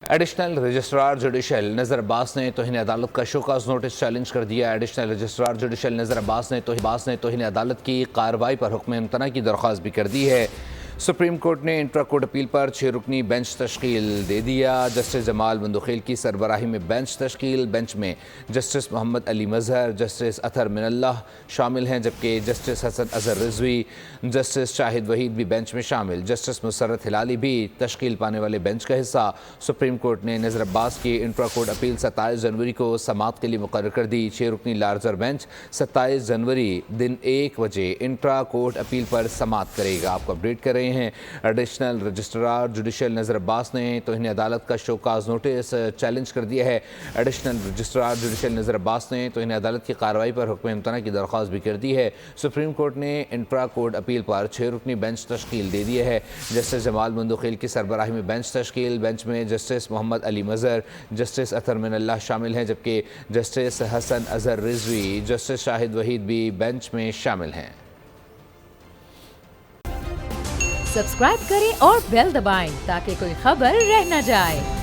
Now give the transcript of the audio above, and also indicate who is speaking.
Speaker 1: Additional registrar judicial نذر عباس نے توہین عدالت کا شوکاز نوٹس چیلنج کر دیا۔ ایڈیشنل رجسٹرار جوڈیشل نذر عباس نے توہین عدالت کی کارروائی پر حکم امتناع کی درخواست بھی کر دی ہے۔ سپریم کورٹ نے انٹرا کورٹ اپیل پر 6 رکنی بینچ تشکیل دے دیا۔ جسٹس جمال بندوخیل کی سربراہی میں بینچ تشکیل، بینچ میں جسٹس محمد علی مظہر، جسٹس اطہر من اللہ شامل ہیں، جبکہ جسٹس حسن اظہر رضوی، جسٹس شاہد وحید بھی بینچ میں شامل۔ جسٹس مسرت ہلالی بھی تشکیل پانے والے بینچ کا حصہ۔ سپریم کورٹ نے نذر عباس کی انٹرا کورٹ اپیل 27 جنوری کو سماعت کے لیے مقرر کر دی۔ 6 رکنی لارجر بینچ 27 جنوری دن 1 بجے انٹرا کورٹ اپیل پر سماعت کرے گا۔ آپ کو اپڈیٹ کر رہے ہیں۔ ایڈیشنل رجسٹرار جوڈیشل نذر عباس نے توہین عدالت کا شوکاز نوٹس چیلنج کر دیا ہے۔ ایڈیشنل رجسٹرار جوڈیشل نذر عباس نے توہین عدالت کی کارروائی پر حکم امتناع کی درخواست بھی کر دی ہے۔ سپریم کورٹ نے انٹرا کورٹ اپیل پر 6 رکنی بینچ تشکیل دے دی ہے۔ جسٹس جمال بندوخیل کی سربراہی میں بینچ تشکیل، بینچ میں جسٹس محمد علی مظہر، جسٹس اطہر من اللہ شامل ہیں، جبکہ جسٹس حسن اظہر رضوی، جسٹس شاہد وحید بھی بینچ میں شامل ہیں۔
Speaker 2: سبسکرائب کریں اور بیل دبائیں تاکہ کوئی خبر رہ نہ جائے۔